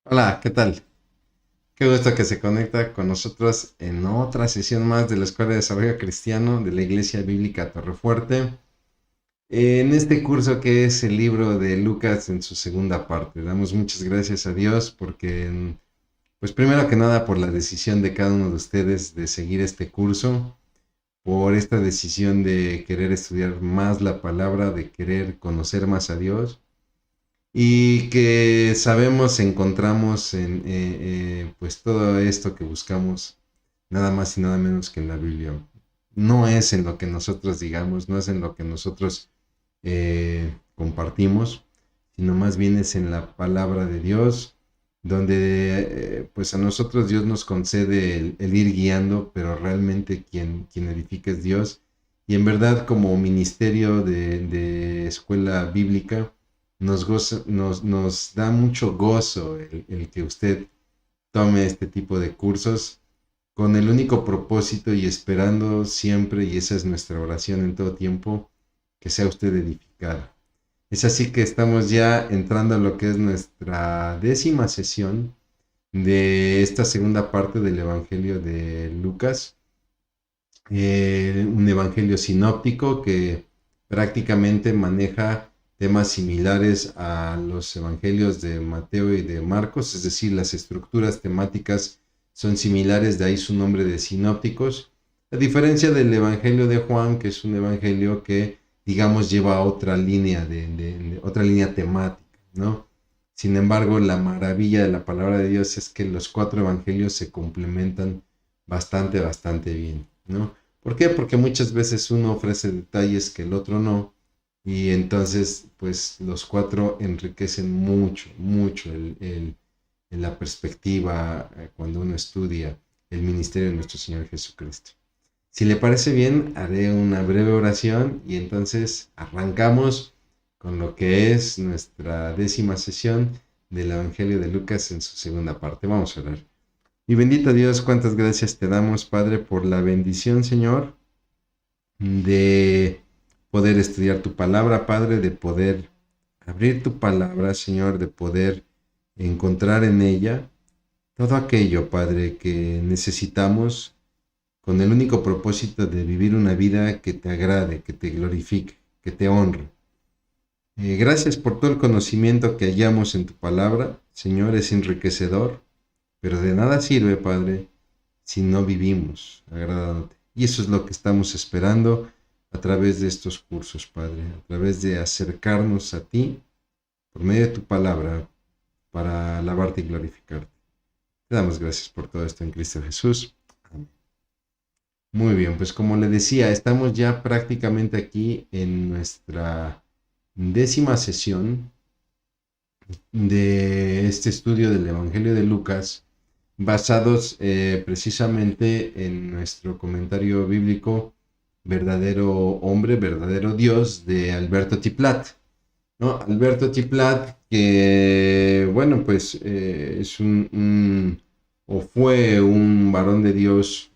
Hola, ¿qué tal? Qué gusto que se conecta con nosotros en otra sesión más de la Escuela de Desarrollo Cristiano de la Iglesia Bíblica Torrefuerte. En este curso que es el libro de Lucas en su segunda parte. Damos muchas gracias a Dios porque, pues primero que nada por la decisión de cada uno de ustedes de seguir este curso, por esta decisión de querer estudiar más la palabra, de querer conocer más a Dios y que sabemos encontramos en pues todo esto que buscamos nada más y nada menos que en la Biblia. No es en lo que nosotros digamos, no es en lo que nosotros compartimos, sino más bien es en la palabra de Dios, donde pues a nosotros Dios nos concede el ir guiando, pero realmente quien edifica es Dios. Y en verdad como ministerio de escuela bíblica, nos da mucho gozo el que usted tome este tipo de cursos con el único propósito y esperando siempre, y esa es nuestra oración en todo tiempo, que sea usted edificado. Es así que estamos ya entrando a lo que es nuestra 10ª sesión de esta segunda parte del Evangelio de Lucas, un evangelio sinóptico que prácticamente maneja temas similares a los evangelios de Mateo y de Marcos, es decir, las estructuras temáticas son similares, de ahí su nombre de sinópticos, a diferencia del evangelio de Juan, que es un evangelio que, digamos, lleva otra línea otra línea temática, ¿no? Sin embargo, la maravilla de la palabra de Dios es que los cuatro evangelios se complementan bastante bien, ¿no? ¿Por qué? Porque muchas veces uno ofrece detalles que el otro no, y entonces pues los cuatro enriquecen mucho en la perspectiva cuando uno estudia el ministerio de nuestro Señor Jesucristo. Si le parece bien, haré una breve oración y entonces arrancamos con lo que es nuestra 10ª sesión del Evangelio de Lucas en su segunda parte. Vamos a orar. Y bendito Dios, cuántas gracias te damos, Padre, por la bendición, Señor, de poder estudiar tu palabra, Padre, de poder abrir tu palabra, Señor, de poder encontrar en ella todo aquello, Padre, que necesitamos con el único propósito de vivir una vida que te agrade, que te glorifique, que te honre. Gracias por todo el conocimiento que hallamos en tu palabra, Señor, es enriquecedor, pero de nada sirve, Padre, si no vivimos agradándote. Y eso es lo que estamos esperando a través de estos cursos, Padre, a través de acercarnos a ti por medio de tu palabra para alabarte y glorificarte. Te damos gracias por todo esto en Cristo Jesús. Amén. Muy bien, pues como le decía, estamos ya prácticamente aquí en nuestra 10ª sesión de este estudio del Evangelio de Lucas, basados precisamente en nuestro comentario bíblico Verdadero Hombre, Verdadero Dios de Alberto Tiplat, ¿no? Alberto Tiplat, que bueno, pues es o fue un varón de Dios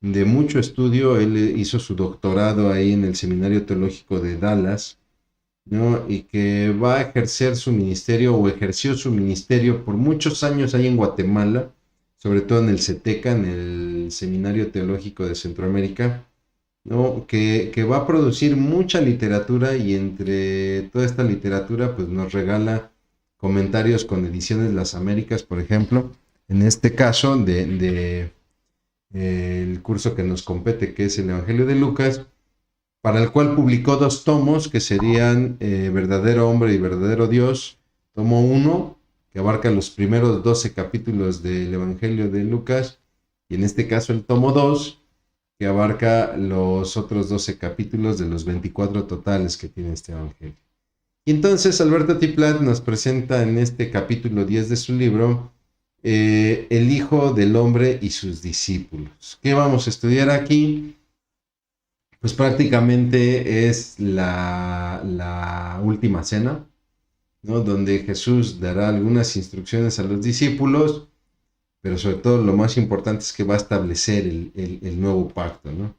de mucho estudio. Él hizo su doctorado ahí en el Seminario Teológico de Dallas, ¿no? Y que va a ejercer su ministerio o ejerció su ministerio por muchos años ahí en Guatemala, sobre todo en el CETECA, en el Seminario Teológico de Centroamérica, ¿no? Que va a producir mucha literatura, y entre toda esta literatura pues nos regala comentarios con Ediciones Las Américas, por ejemplo, en este caso el curso que nos compete, que es el Evangelio de Lucas, para el cual publicó dos tomos que serían Verdadero Hombre y Verdadero Dios. Tomo 1, que abarca los primeros 12 capítulos del Evangelio de Lucas, y en este caso el tomo 2, que abarca los otros 12 capítulos de los 24 totales que tiene este Evangelio. Y entonces Alberto Tiplat nos presenta en este capítulo 10 de su libro el Hijo del Hombre y sus discípulos. ¿Qué vamos a estudiar aquí? Pues prácticamente es la última cena, ¿no? Donde Jesús dará algunas instrucciones a los discípulos, pero sobre todo lo más importante es que va a establecer el nuevo pacto, ¿no?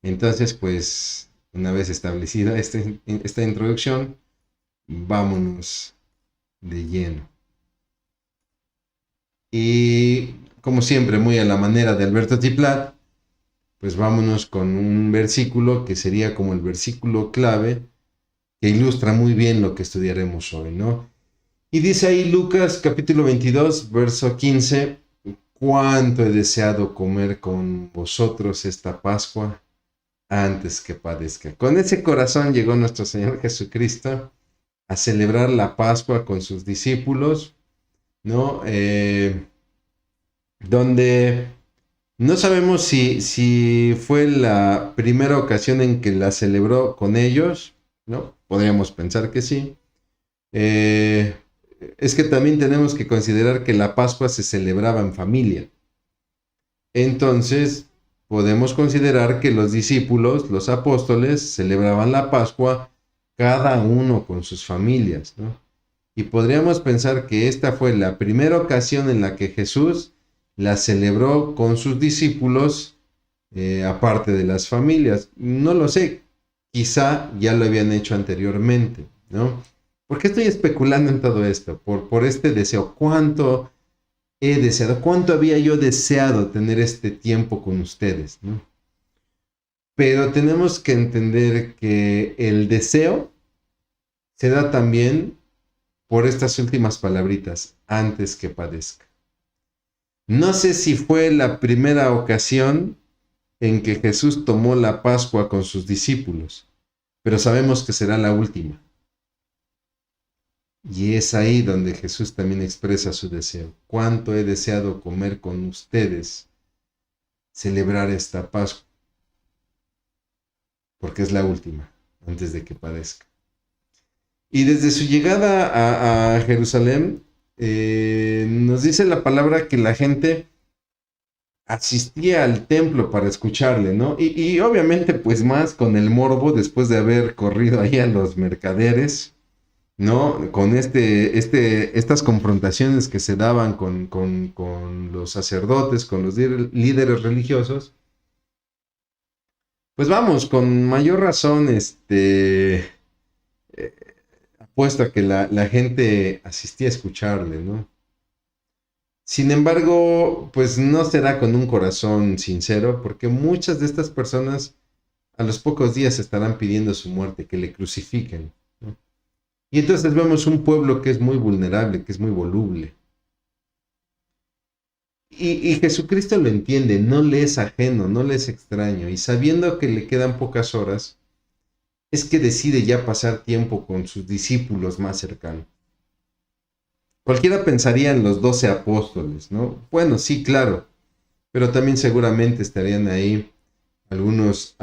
Entonces, pues, una vez establecida esta introducción, vámonos de lleno. Y como siempre, muy a la manera de Alberto Tiplat, pues vámonos con un versículo que sería como el versículo clave que ilustra muy bien lo que estudiaremos hoy, ¿no? Y dice ahí Lucas capítulo 22, verso 15, cuánto he deseado comer con vosotros esta Pascua antes que padezca. Con ese corazón llegó nuestro Señor Jesucristo a celebrar la Pascua con sus discípulos, ¿no? Donde no sabemos si fue la primera ocasión en que la celebró con ellos, ¿no? Podríamos pensar que sí. Eh, es que también tenemos que considerar que la Pascua se celebraba en familia. Entonces, podemos considerar que los discípulos, los apóstoles, celebraban la Pascua cada uno con sus familias, ¿no? Y podríamos pensar que esta fue la primera ocasión en la que Jesús la celebró con sus discípulos, aparte de las familias. No lo sé, quizá ya lo habían hecho anteriormente, ¿no? ¿Por qué estoy especulando en todo esto? Por este deseo. ¿Cuánto he deseado? ¿Cuánto había yo deseado tener este tiempo con ustedes, ¿no? Pero tenemos que entender que el deseo se da también por estas últimas palabritas, antes que padezca. No sé si fue la primera ocasión en que Jesús tomó la Pascua con sus discípulos, pero sabemos que será la última. Y es ahí donde Jesús también expresa su deseo. Cuánto he deseado comer con ustedes, celebrar esta Pascua, porque es la última, antes de que padezca. Y desde su llegada a Jerusalén, nos dice la palabra que la gente asistía al templo para escucharle, ¿no? Y obviamente pues más con el morbo después de haber corrido ahí a los mercaderes, ¿no? Con estas confrontaciones que se daban con los sacerdotes, con los líderes religiosos. Pues vamos, con mayor razón, apuesto a que la gente asistía a escucharle, ¿no? Sin embargo, pues no será con un corazón sincero, porque muchas de estas personas a los pocos días estarán pidiendo su muerte, que le crucifiquen, ¿no? Y entonces vemos un pueblo que es muy vulnerable, que es muy voluble. Y Jesucristo lo entiende, no le es ajeno, no le es extraño, y sabiendo que le quedan pocas horas, es que decide ya pasar tiempo con sus discípulos más cercanos. Cualquiera pensaría en los 12 apóstoles, ¿no? Bueno, sí, claro, pero también seguramente estarían ahí algunos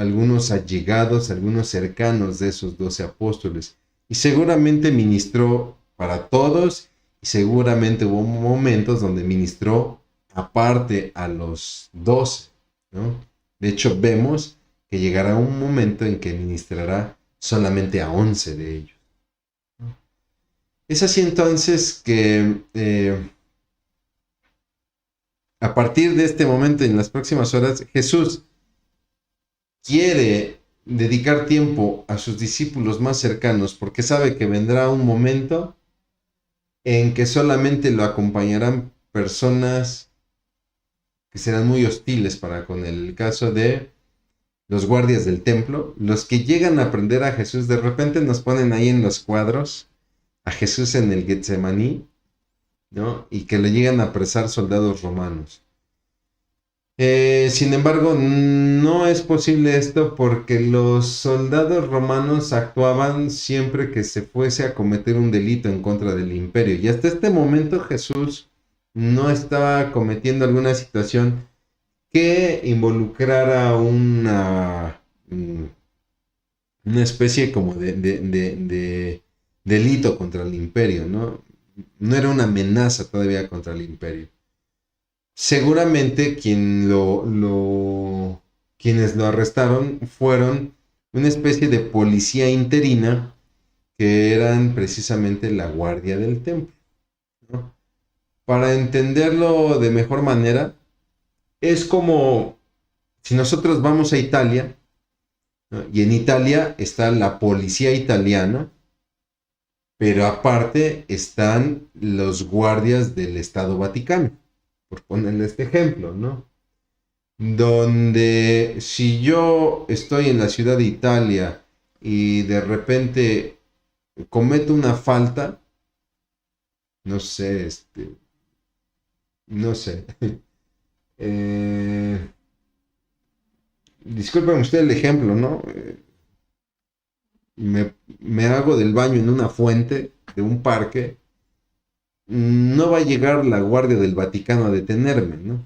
allegados, algunos cercanos de esos 12 apóstoles. Y seguramente ministró para todos y seguramente hubo momentos donde ministró aparte a los 12, ¿no? De hecho, vemos que llegará un momento en que ministrará solamente a 11 de ellos. Es así entonces que a partir de este momento, en las próximas horas, Jesús quiere dedicar tiempo a sus discípulos más cercanos porque sabe que vendrá un momento en que solamente lo acompañarán personas que serán muy hostiles para con él. El caso de los guardias del templo, los que llegan a aprender a Jesús, de repente nos ponen ahí en los cuadros a Jesús en el Getsemaní, ¿no? Y que le llegan a apresar soldados romanos. Sin embargo, no es posible esto porque los soldados romanos actuaban siempre que se fuese a cometer un delito en contra del imperio. Y hasta este momento Jesús no estaba cometiendo alguna situación que involucrara una especie como de delito contra el imperio, ¿no? No era una amenaza todavía contra el imperio. Seguramente quienes lo arrestaron fueron una especie de policía interina que eran precisamente la guardia del templo, ¿no? Para entenderlo de mejor manera, es como si nosotros vamos a Italia, ¿no? Y en Italia está la policía italiana, pero aparte están los guardias del Estado Vaticano, por ponerle este ejemplo, ¿no? Donde si yo estoy en la ciudad de Italia y de repente cometo una falta, no sé, no sé, eh, disculpen usted el ejemplo, ¿no? Me hago del baño en una fuente de un parque, no va a llegar la Guardia del Vaticano a detenerme, ¿no?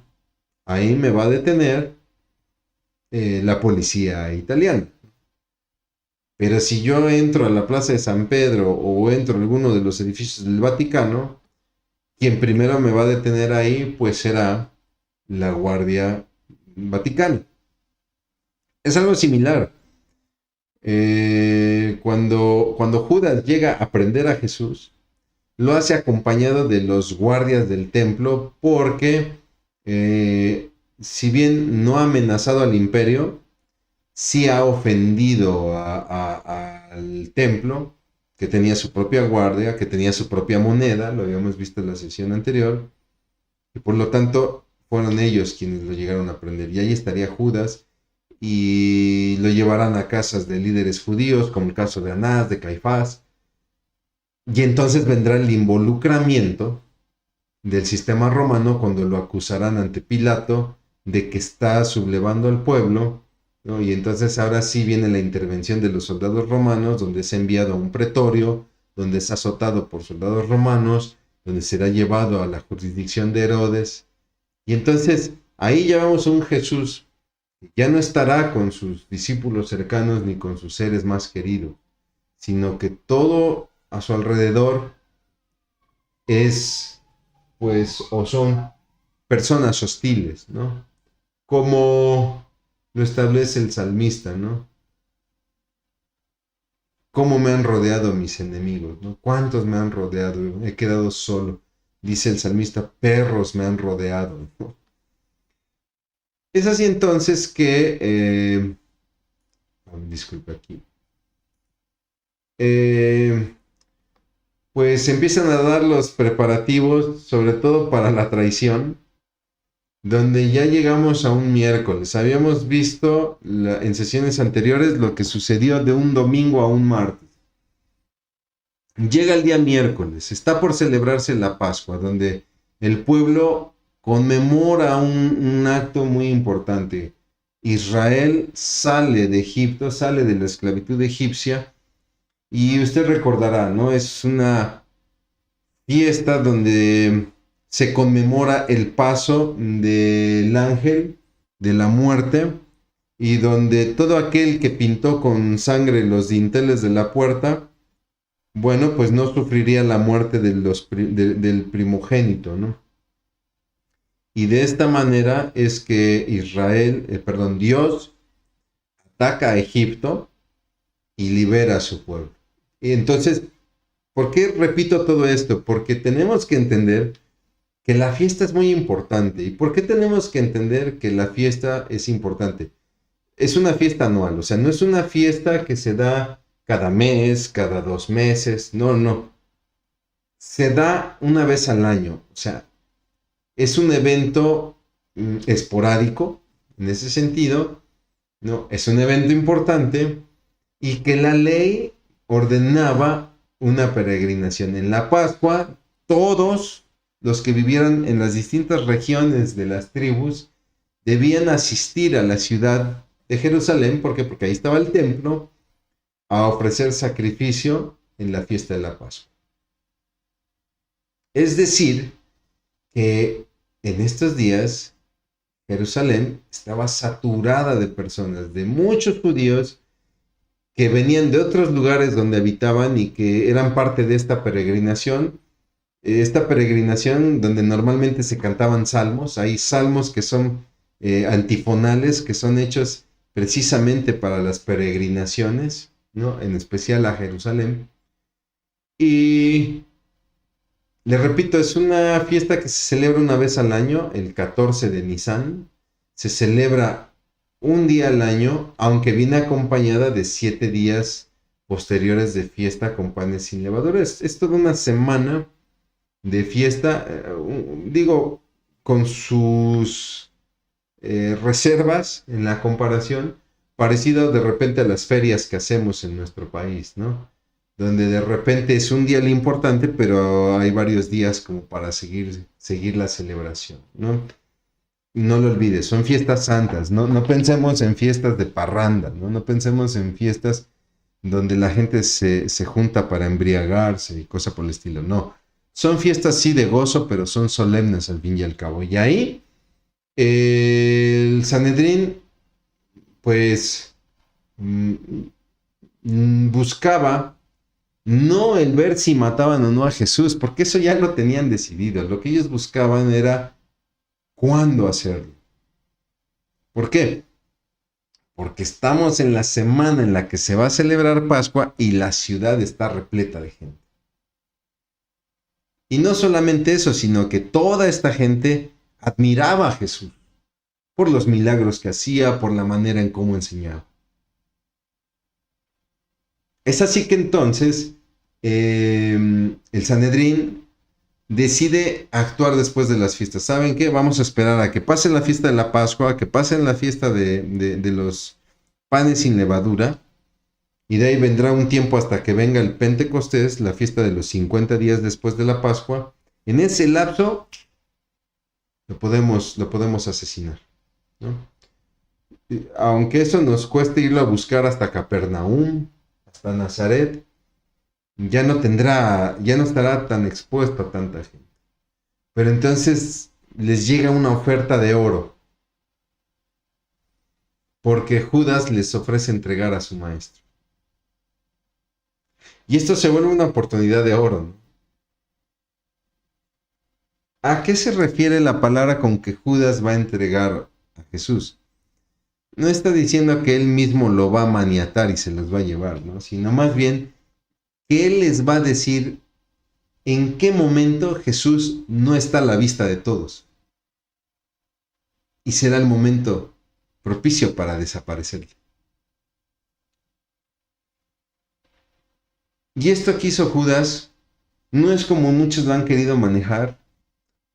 Ahí me va a detener la policía italiana. Pero si yo entro a la Plaza de San Pedro o entro a alguno de los edificios del Vaticano, quien primero me va a detener ahí, pues será la Guardia Vaticana. Es algo similar. Cuando Judas llega a prender a Jesús, lo hace acompañado de los guardias del templo porque si bien no ha amenazado al imperio, sí ha ofendido al templo, que tenía su propia guardia, que tenía su propia moneda, lo habíamos visto en la sesión anterior, y por lo tanto fueron ellos quienes lo llegaron a prender. Y ahí estaría Judas, y lo llevarán a casas de líderes judíos, como el caso de Anás, de Caifás, y entonces vendrá el involucramiento del sistema romano cuando lo acusarán ante Pilato de que está sublevando al pueblo, ¿no? Y entonces ahora sí viene la intervención de los soldados romanos, donde es enviado a un pretorio, donde es azotado por soldados romanos, donde será llevado a la jurisdicción de Herodes. Y entonces ahí ya vemos a un Jesús que ya no estará con sus discípulos cercanos ni con sus seres más queridos, sino que todo a su alrededor es, pues, o son personas hostiles, ¿no? Como lo establece el salmista, ¿no? ¿Cómo me han rodeado mis enemigos, ¿no? ¿Cuántos me han rodeado? He quedado solo. Dice el salmista, perros me han rodeado, ¿no? Es así entonces que, disculpe aquí, pues empiezan a dar los preparativos, sobre todo para la traición, donde ya llegamos a un miércoles. Habíamos visto en sesiones anteriores lo que sucedió de un domingo a un martes. Llega el día miércoles, está por celebrarse la Pascua, donde el pueblo conmemora un acto muy importante. Israel sale de Egipto, sale de la esclavitud egipcia, y usted recordará, ¿no? Es una fiesta donde se conmemora el paso del ángel de la muerte, y donde todo aquel que pintó con sangre los dinteles de la puerta, bueno, pues no sufriría la muerte del primogénito, ¿no? Y de esta manera es que Dios ataca a Egipto y libera a su pueblo. Y entonces, ¿por qué repito todo esto? Porque tenemos que entender que la fiesta es muy importante. ¿Y por qué tenemos que entender que la fiesta es importante? Es una fiesta anual, o sea, no es una fiesta que se da cada mes, cada 2 meses, no. Se da una vez al año, o sea, es un evento esporádico, en ese sentido, ¿no? Es un evento importante y que la ley ordenaba una peregrinación. En la Pascua, todos los que vivieran en las distintas regiones de las tribus debían asistir a la ciudad de Jerusalén, ¿por qué? Porque ahí estaba el templo, a ofrecer sacrificio en la fiesta de la Pascua. Es decir, que en estos días Jerusalén estaba saturada de personas, de muchos judíos que venían de otros lugares donde habitaban y que eran parte de esta peregrinación donde normalmente se cantaban salmos. Hay salmos que son antifonales, que son hechos precisamente para las peregrinaciones, ¿no? En especial a Jerusalén. Y le repito, es una fiesta que se celebra una vez al año, el 14 de Nisan. Se celebra un día al año, aunque viene acompañada de 7 días posteriores de fiesta con panes sin levadura. Es toda una semana de fiesta. Digo, con sus reservas en la comparación, parecido de repente a las ferias que hacemos en nuestro país, ¿no? Donde de repente es un día el importante, pero hay varios días como para seguir la celebración, ¿no? No lo olvides, son fiestas santas, no pensemos en fiestas de parranda, no pensemos en fiestas donde la gente se junta para embriagarse y cosas por el estilo, no. Son fiestas sí de gozo, pero son solemnes al fin y al cabo. Y ahí el Sanedrín, pues, buscaba no el ver si mataban o no a Jesús, porque eso ya lo tenían decidido. Lo que ellos buscaban era cuándo hacerlo. ¿Por qué? Porque estamos en la semana en la que se va a celebrar Pascua y la ciudad está repleta de gente. Y no solamente eso, sino que toda esta gente admiraba a Jesús por los milagros que hacía, por la manera en cómo enseñaba. Es así que entonces el Sanedrín decide actuar después de las fiestas. ¿Saben qué? Vamos a esperar a que pase la fiesta de la Pascua, que pase la fiesta de los panes sin levadura, y de ahí vendrá un tiempo hasta que venga el Pentecostés, la fiesta de los 50 días después de la Pascua. En ese lapso lo podemos asesinar, ¿no? Aunque eso nos cueste irlo a buscar hasta Capernaum, hasta Nazaret, ya no estará tan expuesto a tanta gente. Pero entonces les llega una oferta de oro, porque Judas les ofrece entregar a su maestro. Y esto se vuelve una oportunidad de oro, ¿no? ¿A qué se refiere la palabra con que Judas va a entregar a Jesús? No está diciendo que él mismo lo va a maniatar y se los va a llevar, ¿no? Sino más bien que él les va a decir en qué momento Jesús no está a la vista de todos. Y será el momento propicio para desaparecer. Y esto que hizo Judas no es, como muchos lo han querido manejar,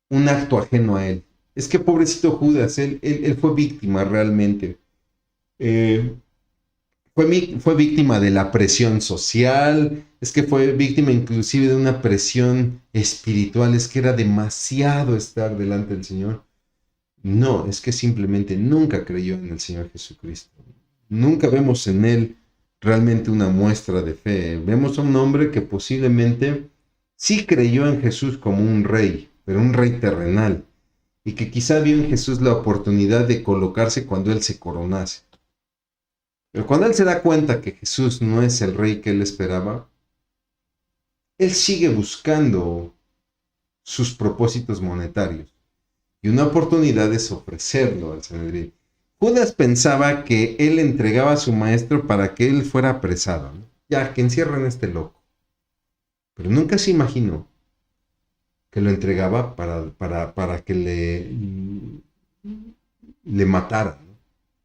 un acto ajeno a él. Es que pobrecito Judas, él fue víctima realmente. Fue víctima de la presión social, es que fue víctima inclusive de una presión espiritual, es que era demasiado estar delante del Señor. No, es que simplemente nunca creyó en el Señor Jesucristo. Nunca vemos en él realmente una muestra de fe. Vemos a un hombre que posiblemente sí creyó en Jesús como un rey, pero un rey terrenal, y que quizá vio en Jesús la oportunidad de colocarse cuando él se coronase. Pero cuando él se da cuenta que Jesús no es el rey que él esperaba, él sigue buscando sus propósitos monetarios. Y una oportunidad es ofrecerlo al Sanedrín. Judas pensaba que él entregaba a su maestro para que él fuera apresado, ¿no? Ya, que encierren a este loco. Pero nunca se imaginó que lo entregaba para que le matara, ¿no?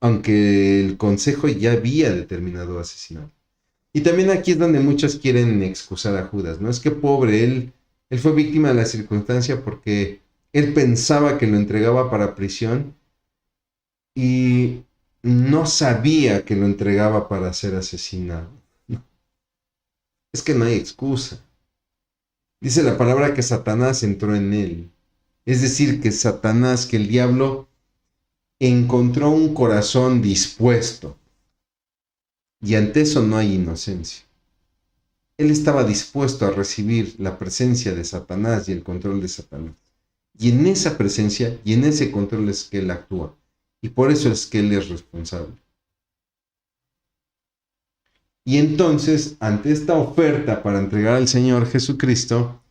Aunque el consejo ya había determinado asesinar. Y también aquí es donde muchos quieren excusar a Judas, ¿no? Es que pobre, él fue víctima de la circunstancia porque él pensaba que lo entregaba para prisión y no sabía que lo entregaba para ser asesinado. No. Es que no hay excusa. Dice la palabra que Satanás entró en él. Es decir, que Satanás, que el diablo encontró un corazón dispuesto. Y ante eso no hay inocencia. Él estaba dispuesto a recibir la presencia de Satanás y el control de Satanás. Y en esa presencia y en ese control es que él actúa. Y por eso es que él es responsable. Y entonces, ante esta oferta para entregar al Señor Jesucristo,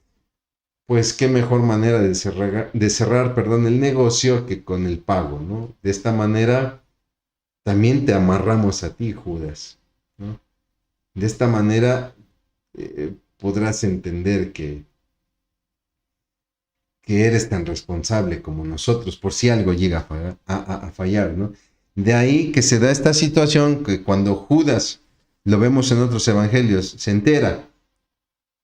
pues qué mejor manera de cerrar, el negocio que con el pago, ¿no? De esta manera también te amarramos a ti, Judas, ¿no? De esta manera podrás entender que eres tan responsable como nosotros, por si algo llega a fallar, ¿no? De ahí que se da esta situación que cuando Judas, lo vemos en otros evangelios, se entera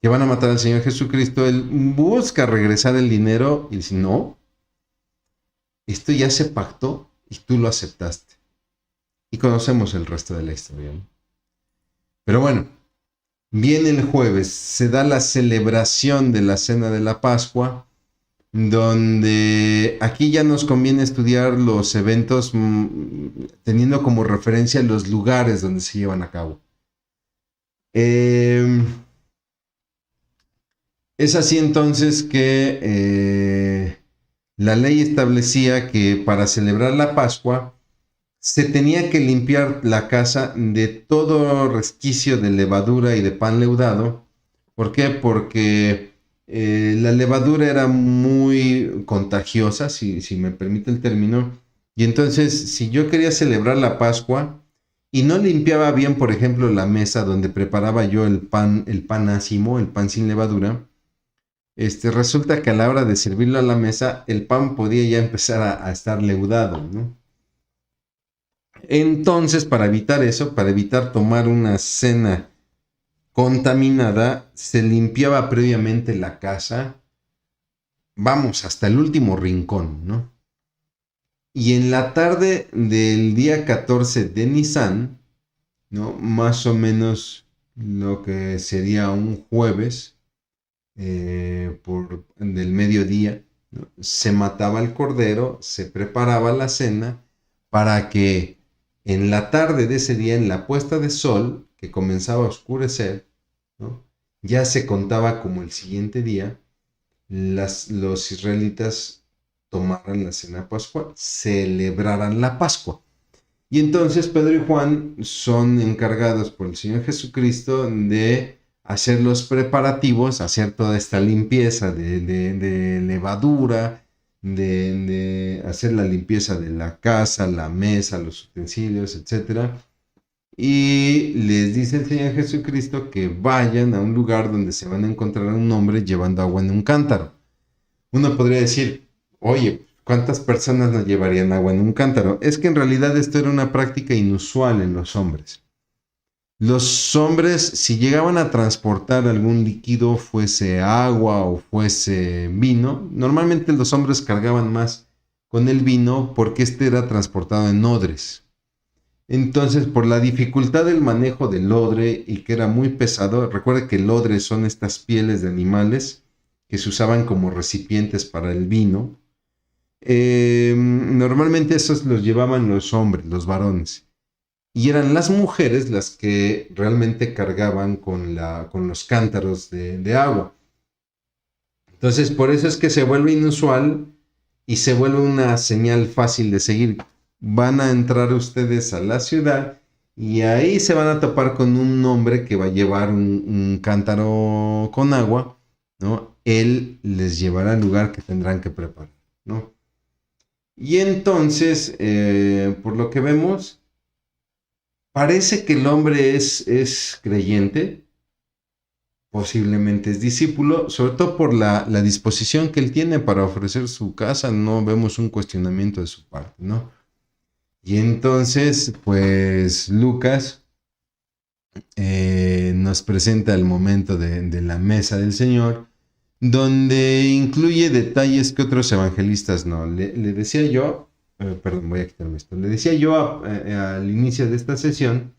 que van a matar al Señor Jesucristo, él busca regresar el dinero y dice, no, esto ya se pactó y tú lo aceptaste. Y conocemos el resto de la historia, ¿no? Pero bueno, viene el jueves, se da la celebración de la cena de la Pascua, donde aquí ya nos conviene estudiar los eventos teniendo como referencia los lugares donde se llevan a cabo. Es así entonces que la ley establecía que para celebrar la Pascua se tenía que limpiar la casa de todo resquicio de levadura y de pan leudado. ¿Por qué? Porque la levadura era muy contagiosa, si me permite el término. Y entonces, si yo quería celebrar la Pascua y no limpiaba bien, por ejemplo, la mesa donde preparaba yo el pan ácimo, el pan sin levadura, resulta que a la hora de servirlo a la mesa, el pan podía ya empezar a estar leudado, ¿no? Entonces, para evitar eso, para evitar tomar una cena contaminada, se limpiaba previamente la casa, vamos, hasta el último rincón, ¿no? Y en la tarde del día 14 de Nisan, ¿no? Más o menos lo que sería un jueves, del mediodía, ¿no? Se mataba el cordero, se preparaba la cena para que en la tarde de ese día, en la puesta de sol, que comenzaba a oscurecer, ¿no? Ya se contaba como el siguiente día, los israelitas tomaran la cena pascual, celebraran la Pascua. Y entonces Pedro y Juan son encargados por el Señor Jesucristo de hacer los preparativos, hacer toda esta limpieza de levadura, de hacer la limpieza de la casa, la mesa, los utensilios, etc. Y les dice el Señor Jesucristo que vayan a un lugar donde se van a encontrar a un hombre llevando agua en un cántaro. Uno podría decir, oye, ¿cuántas personas nos llevarían agua en un cántaro? Es que en realidad esto era una práctica inusual en los hombres. Los hombres, si llegaban a transportar algún líquido, fuese agua o fuese vino, normalmente los hombres cargaban más con el vino porque este era transportado en odres. Entonces, por la dificultad del manejo del odre y que era muy pesado, recuerde que el odre son estas pieles de animales que se usaban como recipientes para el vino. Normalmente esos los llevaban los hombres, los varones. Y eran las mujeres las que realmente cargaban con los cántaros de agua. Entonces, por eso es que se vuelve inusual y se vuelve una señal fácil de seguir. Van a entrar ustedes a la ciudad y ahí se van a topar con un hombre que va a llevar un cántaro con agua, ¿no? Él les llevará al lugar que tendrán que preparar, ¿no? Y entonces, por lo que vemos, parece que el hombre es creyente, posiblemente es discípulo, sobre todo por la disposición que él tiene para ofrecer su casa, no vemos un cuestionamiento de su parte, ¿no? Y entonces, pues Lucas nos presenta el momento de la mesa del Señor, donde incluye detalles que otros evangelistas no. Le decía yo, perdón, voy a quitarme esto, le decía yo al inicio de esta sesión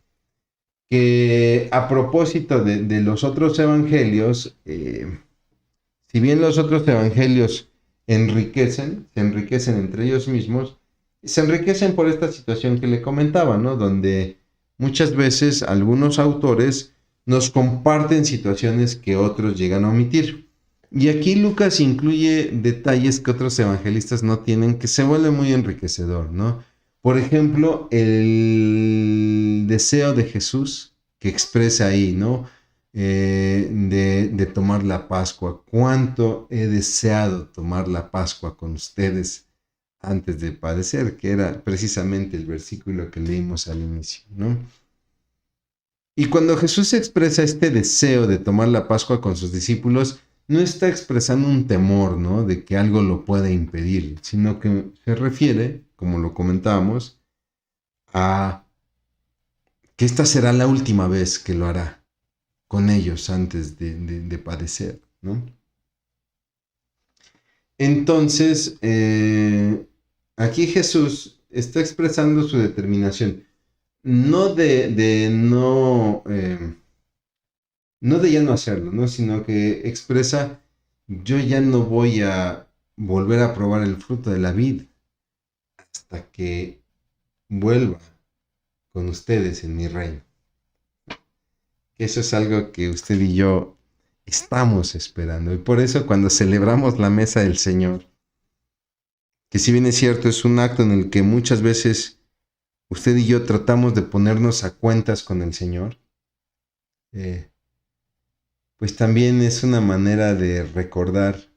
que a propósito de los otros evangelios, si bien los otros evangelios se enriquecen entre ellos mismos, se enriquecen por esta situación que le comentaba, ¿no? Donde muchas veces algunos autores nos comparten situaciones que otros llegan a omitir. Y aquí Lucas incluye detalles que otros evangelistas no tienen, que se vuelve muy enriquecedor, ¿no? Por ejemplo, el deseo de Jesús que expresa ahí, ¿no? De tomar la Pascua. ¿Cuánto he deseado tomar la Pascua con ustedes antes de padecer? Que era precisamente el versículo que leímos al inicio, ¿no? Y cuando Jesús expresa este deseo de tomar la Pascua con sus discípulos, no está expresando un temor, ¿no? De que algo lo pueda impedir, sino que se refiere, como lo comentábamos, a que esta será la última vez que lo hará con ellos antes de padecer, ¿no? Entonces, aquí Jesús está expresando su determinación, no de no, no de ya no hacerlo, ¿no? Sino que expresa, yo ya no voy a volver a probar el fruto de la vid hasta que vuelva con ustedes en mi reino. Eso es algo que usted y yo estamos esperando. Y por eso cuando celebramos la mesa del Señor, que si bien es cierto, es un acto en el que muchas veces usted y yo tratamos de ponernos a cuentas con el Señor, pues también es una manera de recordar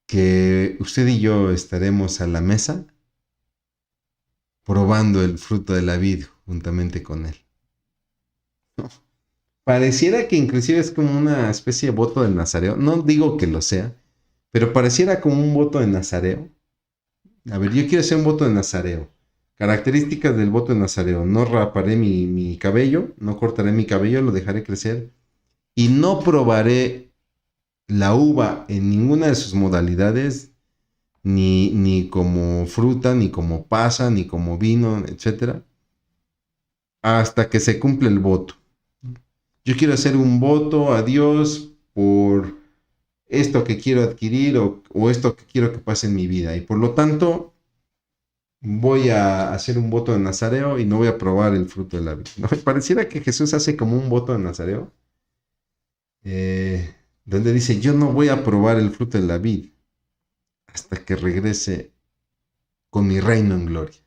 que usted y yo estaremos a la mesa probando el fruto de la vid juntamente con Él. ¿No? Pareciera que inclusive es como una especie de voto de nazareo. No digo que lo sea, pero pareciera como un voto de nazareo. A ver, yo quiero hacer un voto de nazareo. Características del voto de nazareo. No raparé mi cabello, no cortaré mi cabello, lo dejaré crecer. Y no probaré la uva en ninguna de sus modalidades, ni como fruta, ni como pasa, ni como vino, etc. Hasta que se cumple el voto. Yo quiero hacer un voto a Dios por esto que quiero adquirir o esto que quiero que pase en mi vida. Y por lo tanto, voy a hacer un voto de nazareo y no voy a probar el fruto de la vida. ¿No? Pareciera que Jesús hace como un voto de nazareo, donde dice, yo no voy a probar el fruto de la vid hasta que regrese con mi reino en gloria.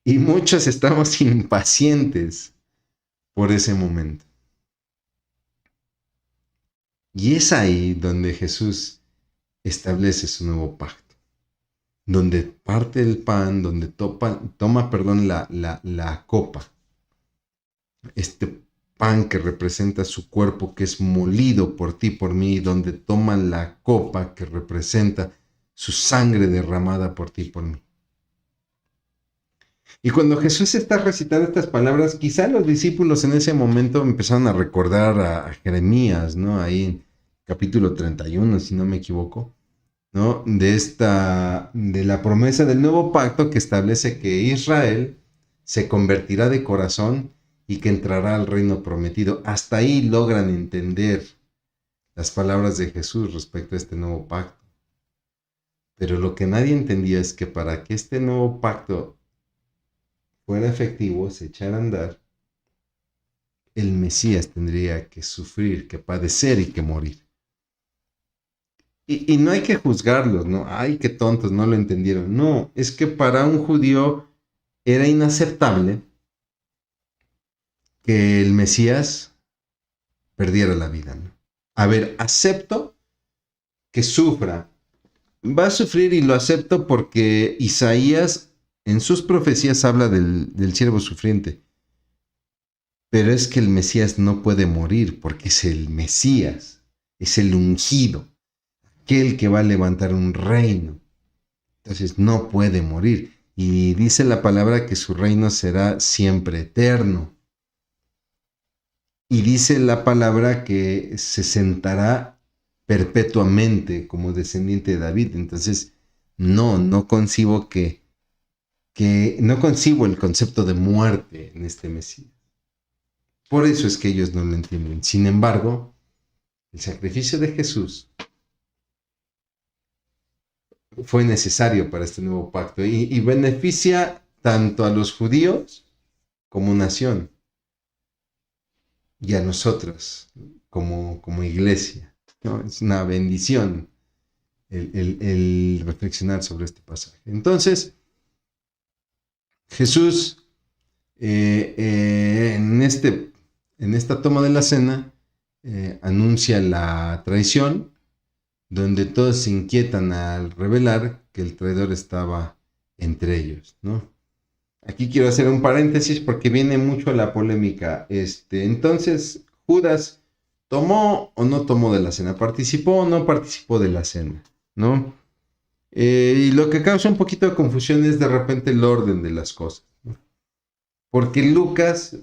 Y muchos estamos impacientes por ese momento. Y es ahí donde Jesús establece su nuevo pacto, donde parte el pan, donde toma la copa, este pan que representa su cuerpo que es molido por ti, por mí, donde toma la copa que representa su sangre derramada por ti, por mí. Y cuando Jesús está recitando estas palabras, quizá los discípulos en ese momento empezaron a recordar a Jeremías, ¿no? Ahí en capítulo 31, si no me equivoco, ¿no? De la promesa del nuevo pacto que establece que Israel se convertirá de corazón y que entrará al reino prometido. Hasta ahí logran entender las palabras de Jesús respecto a este nuevo pacto. Pero lo que nadie entendía es que para que este nuevo pacto fuera efectivo, se echara a andar, el Mesías tendría que sufrir, que padecer y que morir. Y no hay que juzgarlos, ¿no? Ay, qué tontos, no lo entendieron. No, es que para un judío era inaceptable que el Mesías perdiera la vida, ¿no? A ver, acepto que sufra. Va a sufrir y lo acepto porque Isaías en sus profecías habla del siervo sufriente. Pero es que el Mesías no puede morir porque es el Mesías, es el ungido, aquel que va a levantar un reino. Entonces no puede morir. Y dice la palabra que su reino será siempre eterno. Y dice la palabra que se sentará perpetuamente como descendiente de David. Entonces no concibo no concibo el concepto de muerte en este Mesías. Por eso es que ellos no lo entienden. Sin embargo, el sacrificio de Jesús fue necesario para este nuevo pacto y beneficia tanto a los judíos como nación y a nosotros como iglesia, ¿no? Es una bendición el reflexionar sobre este pasaje. Entonces, Jesús en esta toma de la cena anuncia la traición, donde todos se inquietan al revelar que el traidor estaba entre ellos, ¿no? Aquí quiero hacer un paréntesis porque viene mucho la polémica. Entonces, Judas, ¿tomó o no tomó de la cena? ¿Participó o no participó de la cena? ¿No? Y lo que causa un poquito de confusión es de repente el orden de las cosas, ¿no? Porque Lucas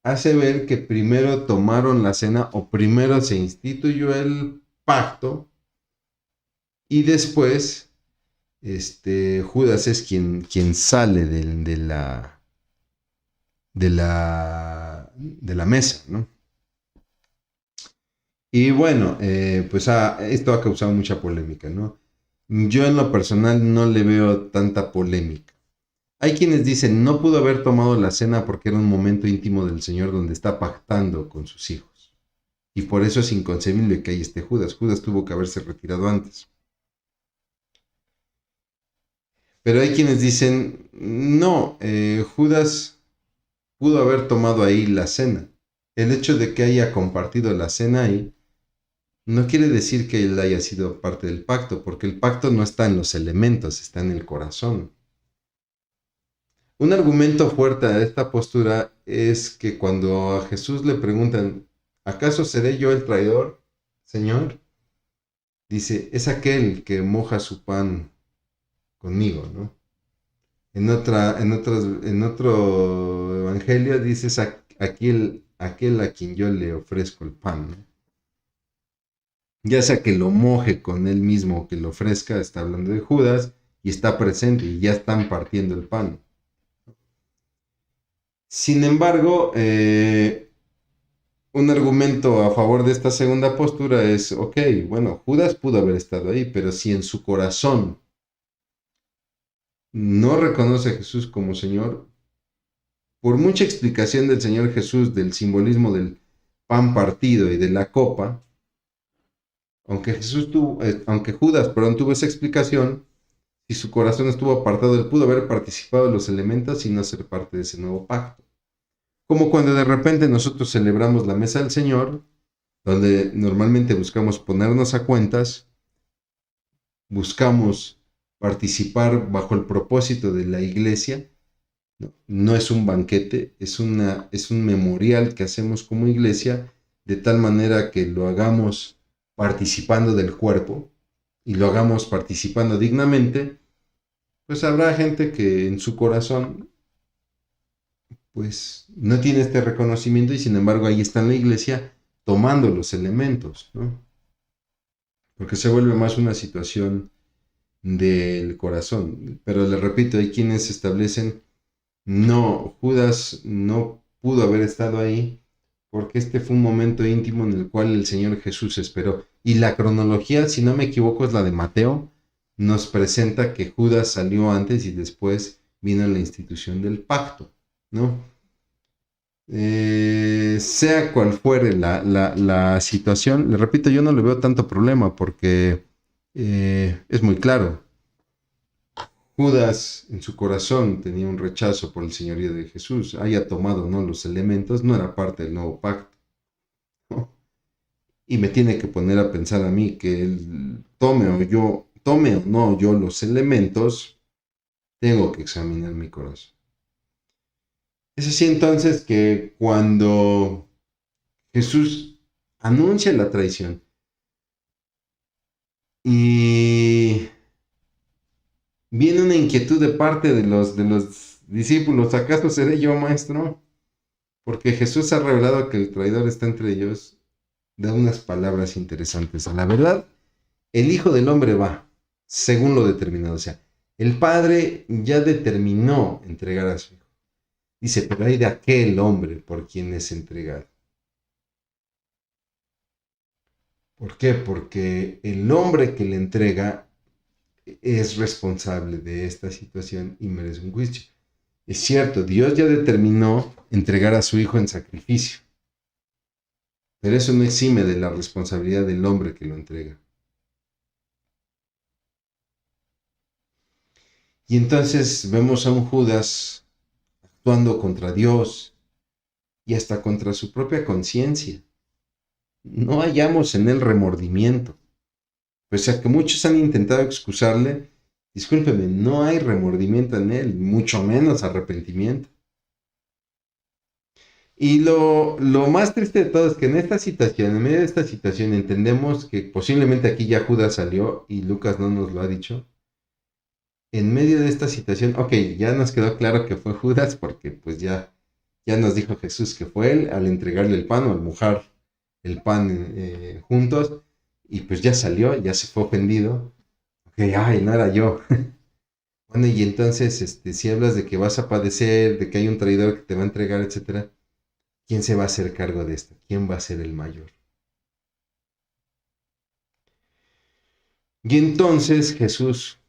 hace ver que primero tomaron la cena o primero se instituyó el pacto Y después, Judas es quien sale de la mesa, ¿no? Y bueno, pues esto ha causado mucha polémica, ¿no? Yo en lo personal no le veo tanta polémica. Hay quienes dicen, no pudo haber tomado la cena porque era un momento íntimo del Señor donde está pactando con sus hijos. Y por eso es inconcebible que ahí esté Judas. Judas tuvo que haberse retirado antes. Pero hay quienes dicen, no, Judas pudo haber tomado ahí la cena. El hecho de que haya compartido la cena ahí no quiere decir que él haya sido parte del pacto, porque el pacto no está en los elementos, está en el corazón. Un argumento fuerte a esta postura es que cuando a Jesús le preguntan, ¿acaso seré yo el traidor, Señor? Dice, es aquel que moja su pan conmigo, ¿no? En otro evangelio dice, es aquel a quien yo le ofrezco el pan, ¿no? Ya sea que lo moje con él mismo o que lo ofrezca, está hablando de Judas y está presente y ya están partiendo el pan. Sin embargo, un argumento a favor de esta segunda postura es, ok, bueno, Judas pudo haber estado ahí, pero si en su corazón no reconoce a Jesús como Señor, por mucha explicación del Señor Jesús del simbolismo del pan partido y de la copa, aunque Judas, tuvo esa explicación, si su corazón estuvo apartado, él pudo haber participado de los elementos y no ser parte de ese nuevo pacto. Como cuando de repente nosotros celebramos la mesa del Señor, donde normalmente buscamos ponernos a cuentas, buscamos participar bajo el propósito de la iglesia. No es un banquete, es un memorial que hacemos como iglesia, de tal manera que lo hagamos participando del cuerpo y lo hagamos participando dignamente. Pues habrá gente que en su corazón pues no tiene este reconocimiento y sin embargo ahí está en la iglesia tomando los elementos, ¿no? Porque se vuelve más una situación del corazón. Pero le repito, hay quienes establecen, no, Judas no pudo haber estado ahí porque este fue un momento íntimo en el cual el Señor Jesús esperó. Y la cronología, si no me equivoco, es la de Mateo, nos presenta que Judas salió antes y después vino la institución del pacto, ¿no? Sea cual fuere la situación, le repito, yo no le veo tanto problema porque es muy claro. Judas en su corazón tenía un rechazo por el señorío de Jesús, haya tomado no los elementos, no era parte del nuevo pacto, ¿no? Y me tiene que poner a pensar a mí que él tome o no yo los elementos, tengo que examinar mi corazón. Es así entonces que cuando Jesús anuncia la traición y viene una inquietud de parte de los discípulos, ¿acaso seré yo, maestro? Porque Jesús ha revelado que el traidor está entre ellos, da unas palabras interesantes. A la verdad, el Hijo del Hombre va, según lo determinado. O sea, el Padre ya determinó entregar a su Hijo. Dice, pero hay de aquel hombre por quien es entregado. ¿Por qué? Porque el hombre que le entrega es responsable de esta situación y merece un juicio. Es cierto, Dios ya determinó entregar a su Hijo en sacrificio, pero eso no exime de la responsabilidad del hombre que lo entrega. Y entonces vemos a un Judas actuando contra Dios y hasta contra su propia conciencia. No hallamos en él remordimiento. Pese a que muchos han intentado excusarle, discúlpeme, no hay remordimiento en él, mucho menos arrepentimiento. Y lo más triste de todo es que en esta situación, en medio de esta situación, entendemos que posiblemente aquí ya Judas salió y Lucas no nos lo ha dicho. En medio de esta situación, ok, ya nos quedó claro que fue Judas porque pues ya nos dijo Jesús que fue él al entregarle el pan o al mojar el pan juntos y pues ya salió, ya se fue ofendido. que, ay, no era yo. Bueno, y entonces, si hablas de que vas a padecer, de que hay un traidor que te va a entregar, etcétera, ¿quién se va a hacer cargo de esto? ¿Quién va a ser el mayor? Y entonces Jesús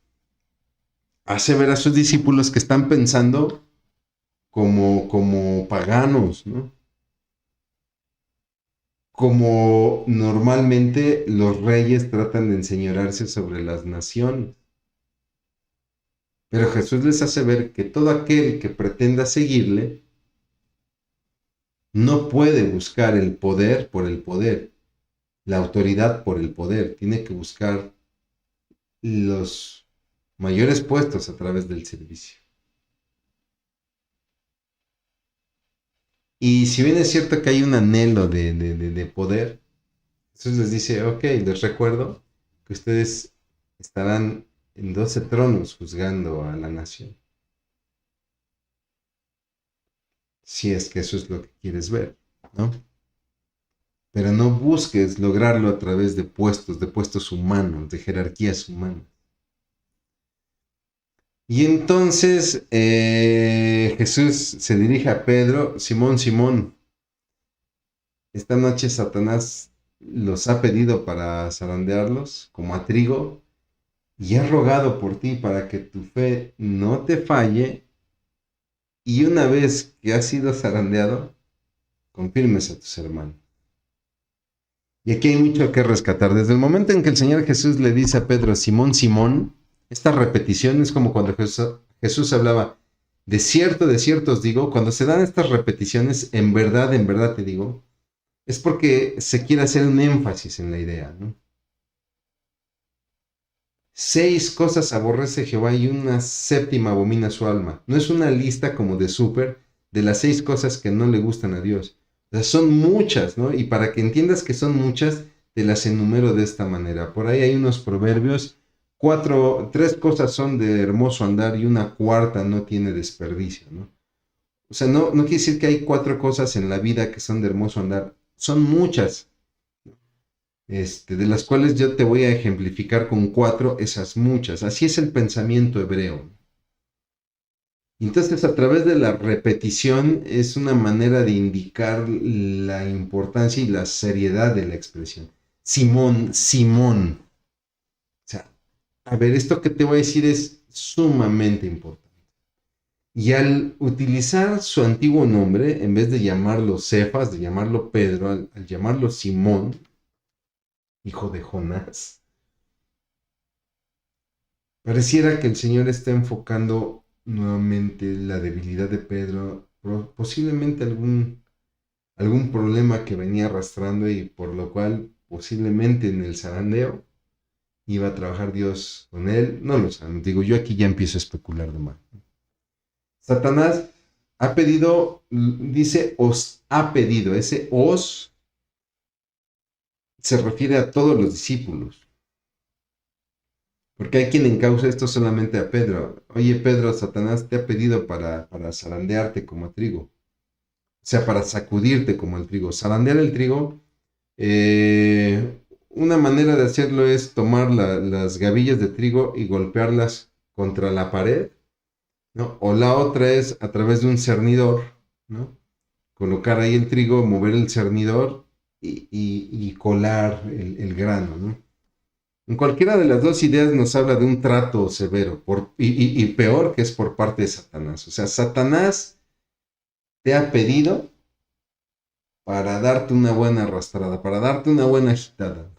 hace ver a sus discípulos que están pensando como paganos, ¿no? Como normalmente los reyes tratan de enseñorearse sobre las naciones. Pero Jesús les hace ver que todo aquel que pretenda seguirle no puede buscar el poder por el poder, la autoridad por el poder. Tiene que buscar los mayores puestos a través del servicio. Y si bien es cierto que hay un anhelo de poder, Jesús les dice, ok, les recuerdo que ustedes estarán en 12 tronos juzgando a la nación. Si es que eso es lo que quieres ver, ¿no? Pero no busques lograrlo a través de puestos humanos, de jerarquías humanas. Y entonces Jesús se dirige a Pedro, Simón, Simón, esta noche Satanás los ha pedido para zarandearlos como a trigo y he rogado por ti para que tu fe no te falle y una vez que has sido zarandeado, confirmes a tus hermanos. Y aquí hay mucho que rescatar. Desde el momento en que el Señor Jesús le dice a Pedro, Simón, Simón, esta repetición es como cuando Jesús hablaba, de cierto os digo, cuando se dan estas repeticiones, en verdad te digo, es porque se quiere hacer un énfasis en la idea, ¿no? 6 cosas aborrece Jehová y una séptima abomina su alma. No es una lista como de súper de las 6 cosas que no le gustan a Dios. O sea, son muchas, ¿no? Y para que entiendas que son muchas, te las enumero de esta manera. Por ahí hay unos proverbios, 3 cosas son de hermoso andar y una cuarta no tiene desperdicio, ¿no? O sea, no quiere decir que hay 4 cosas en la vida que son de hermoso andar. Son muchas, de las cuales yo te voy a ejemplificar con 4 esas muchas. Así es el pensamiento hebreo. Entonces, a través de la repetición es una manera de indicar la importancia y la seriedad de la expresión. Simón, Simón. O sea, a ver, esto que te voy a decir es sumamente importante. Y al utilizar su antiguo nombre, en vez de llamarlo Cefas, de llamarlo Pedro, al llamarlo Simón, hijo de Jonás, pareciera que el Señor está enfocando nuevamente la debilidad de Pedro, posiblemente algún problema que venía arrastrando y por lo cual posiblemente en el zarandeo iba a trabajar Dios con él. No lo sé, digo, yo aquí ya empiezo a especular de más. Satanás ha pedido, dice, os ha pedido. Ese os se refiere a todos los discípulos. Porque hay quien encausa esto solamente a Pedro. Oye, Pedro, Satanás te ha pedido para zarandearte como a trigo. O sea, para sacudirte como el trigo. Zarandear el trigo, una manera de hacerlo es tomar las gavillas de trigo y golpearlas contra la pared, ¿no? O la otra es a través de un cernidor, ¿no? Colocar ahí el trigo, mover el cernidor y colar el grano, ¿no? En cualquiera de las dos ideas nos habla de un trato severo y peor que es por parte de Satanás. O sea, Satanás te ha pedido para darte una buena arrastrada, para darte una buena agitada.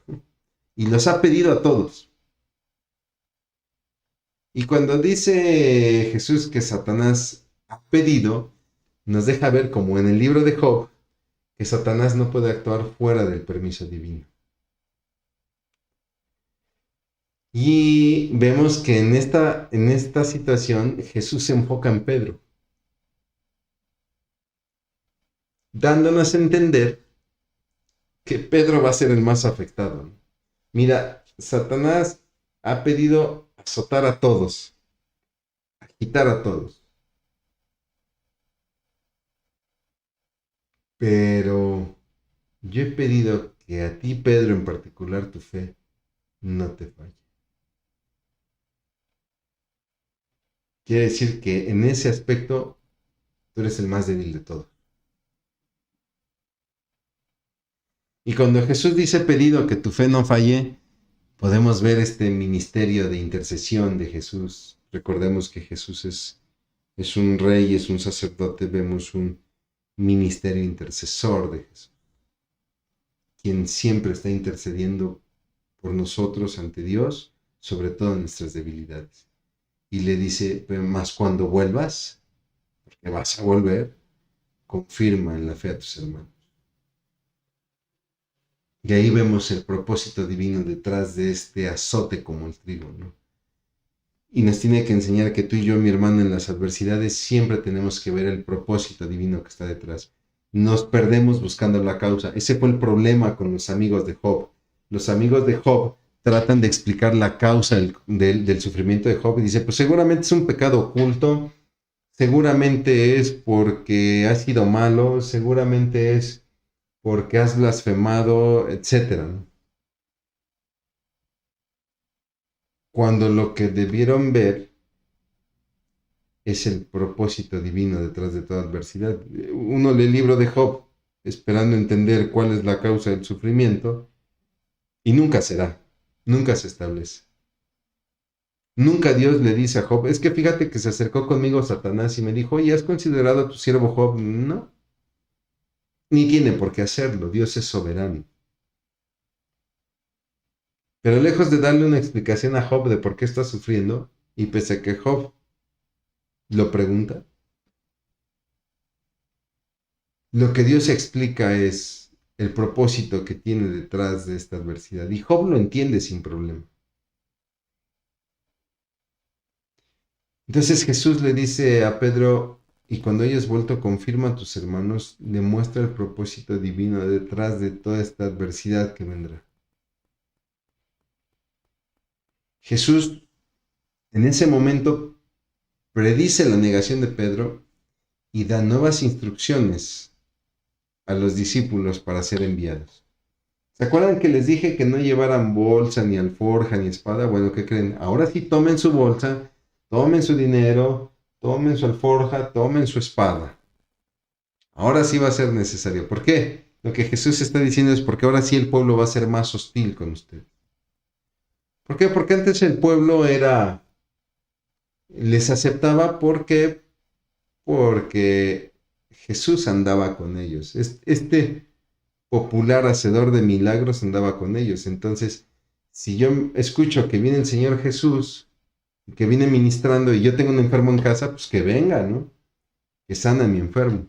Y los ha pedido a todos. Y cuando dice Jesús que Satanás ha pedido, nos deja ver como en el libro de Job, que Satanás no puede actuar fuera del permiso divino. Y vemos que en esta situación Jesús se enfoca en Pedro, dándonos a entender que Pedro va a ser el más afectado. Mira, Satanás ha pedido azotar a todos, quitar a todos. Pero yo he pedido que a ti, Pedro, en particular, tu fe no te falle. Quiere decir que en ese aspecto tú eres el más débil de todos. Y cuando Jesús dice pedido que tu fe no falle, podemos ver este ministerio de intercesión de Jesús. Recordemos que Jesús es un rey, es un sacerdote, vemos un ministerio intercesor de Jesús, quien siempre está intercediendo por nosotros ante Dios, sobre todo en nuestras debilidades. Y le dice, más cuando vuelvas, porque vas a volver, confirma en la fe a tus hermanos. Y ahí vemos el propósito divino detrás de este azote como el trigo, ¿no? Y nos tiene que enseñar que tú y yo, mi hermano, en las adversidades siempre tenemos que ver el propósito divino que está detrás. Nos perdemos buscando la causa. Ese fue el problema con los amigos de Job. Los amigos de Job tratan de explicar la causa del sufrimiento de Job y dice, pues seguramente es un pecado oculto, seguramente es porque has sido malo, seguramente es porque has blasfemado, etc. Cuando lo que debieron ver es el propósito divino detrás de toda adversidad. Uno lee el libro de Job esperando entender cuál es la causa del sufrimiento y nunca será, nunca se establece. Nunca Dios le dice a Job, es que fíjate que se acercó conmigo Satanás y me dijo, oye, ¿has considerado a tu siervo Job? No, ni tiene por qué hacerlo, Dios es soberano. Pero lejos de darle una explicación a Job de por qué está sufriendo, y pese a que Job lo pregunta, lo que Dios explica es el propósito que tiene detrás de esta adversidad. Y Job lo entiende sin problema. Entonces Jesús le dice a Pedro, y cuando hayas vuelto confirma a tus hermanos, demuestra el propósito divino detrás de toda esta adversidad que vendrá. Jesús en ese momento predice la negación de Pedro y da nuevas instrucciones a los discípulos para ser enviados. ¿Se acuerdan que les dije que no llevaran bolsa, ni alforja, ni espada? Bueno, ¿qué creen? Ahora sí tomen su bolsa, tomen su dinero, tomen su alforja, tomen su espada. Ahora sí va a ser necesario. ¿Por qué? Lo que Jesús está diciendo es porque ahora sí el pueblo va a ser más hostil con usted. ¿Por qué? Porque antes el pueblo les aceptaba porque Jesús andaba con ellos. Este popular hacedor de milagros andaba con ellos. Entonces, si yo escucho que viene el Señor Jesús, que viene ministrando y yo tengo un enfermo en casa, pues que venga, ¿no? Que sana a mi enfermo.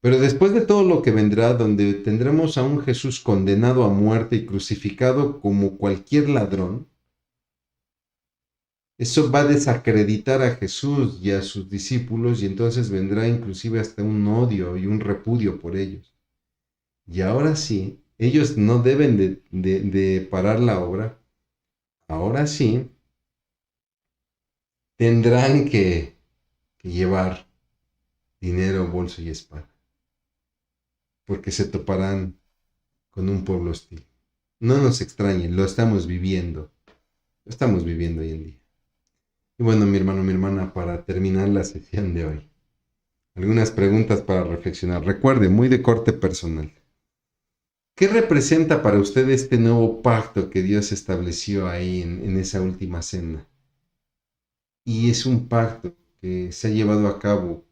Pero después de todo lo que vendrá, donde tendremos a un Jesús condenado a muerte y crucificado como cualquier ladrón, eso va a desacreditar a Jesús y a sus discípulos y entonces vendrá inclusive hasta un odio y un repudio por ellos. Y ahora sí, ellos no deben de parar la obra. Ahora sí, tendrán que llevar dinero, bolso y espada. Porque se toparán con un pueblo hostil. No nos extrañen, lo estamos viviendo. Lo estamos viviendo hoy en día. Y bueno, mi hermano, mi hermana, para terminar la sesión de hoy, algunas preguntas para reflexionar. Recuerde, muy de corte personal. ¿Qué representa para usted este nuevo pacto que Dios estableció ahí en esa última cena? Y es un pacto que se ha llevado a cabo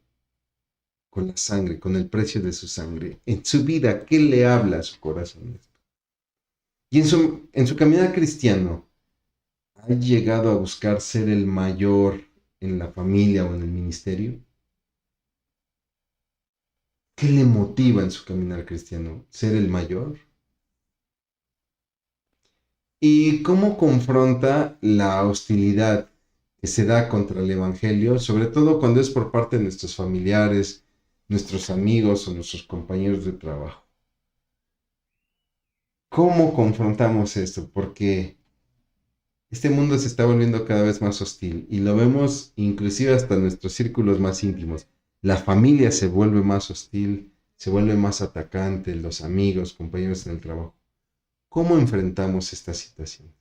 con la sangre, con el precio de su sangre. En su vida, ¿qué le habla a su corazón? Y en su caminar cristiano, ¿ha llegado a buscar ser el mayor en la familia o en el ministerio? ¿Qué le motiva en su caminar cristiano? ¿Ser el mayor? ¿Y cómo confronta la hostilidad que se da contra el Evangelio, sobre todo cuando es por parte de nuestros familiares, nuestros amigos o nuestros compañeros de trabajo? ¿Cómo confrontamos esto? Porque este mundo se está volviendo cada vez más hostil y lo vemos inclusive hasta en nuestros círculos más íntimos. La familia se vuelve más hostil, se vuelve más atacante, los amigos, compañeros en el trabajo. ¿Cómo enfrentamos esta situación?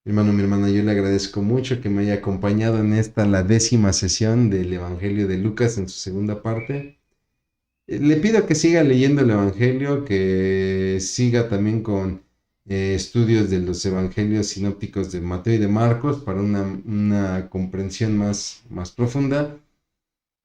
Mi hermano, mi hermana, yo le agradezco mucho que me haya acompañado en esta, la 10ª sesión del Evangelio de Lucas en su segunda parte. Le pido que siga leyendo el Evangelio, que siga también con estudios de los Evangelios sinópticos de Mateo y de Marcos para una comprensión más profunda.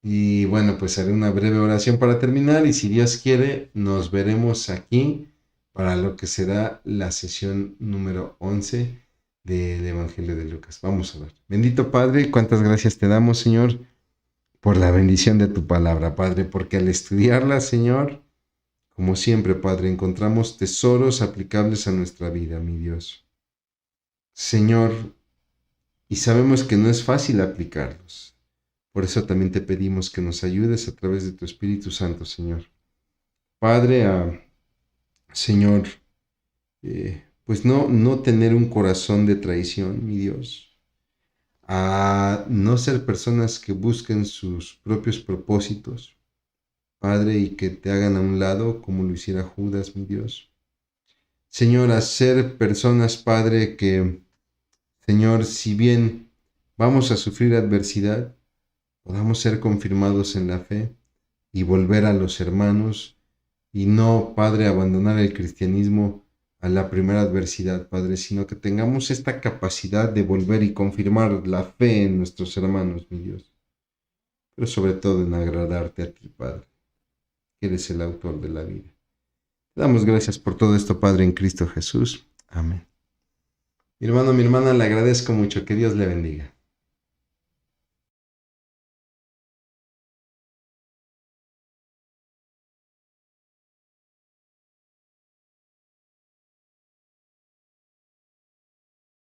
Y bueno, pues haré una breve oración para terminar y si Dios quiere, nos veremos aquí para lo que será la sesión número 11 del Evangelio de Lucas. Vamos a ver. Bendito Padre, cuántas gracias te damos, Señor, por la bendición de tu palabra, Padre, porque al estudiarla, Señor, como siempre, Padre, encontramos tesoros aplicables a nuestra vida, mi Dios. Señor, y sabemos que no es fácil aplicarlos. Por eso también te pedimos que nos ayudes a través de tu Espíritu Santo, Señor. Padre, Señor, pues no tener un corazón de traición, mi Dios. A no ser personas que busquen sus propios propósitos, Padre, y que te hagan a un lado como lo hiciera Judas, mi Dios. Señor, a ser personas, Padre, que, Señor, si bien vamos a sufrir adversidad, podamos ser confirmados en la fe y volver a los hermanos y no, Padre, abandonar el cristianismo a la primera adversidad, Padre, sino que tengamos esta capacidad de volver y confirmar la fe en nuestros hermanos, mi Dios, pero sobre todo en agradarte a ti, Padre, que eres el autor de la vida. Te damos gracias por todo esto, Padre, en Cristo Jesús. Amén. Mi hermano, mi hermana, le agradezco mucho. Que Dios le bendiga.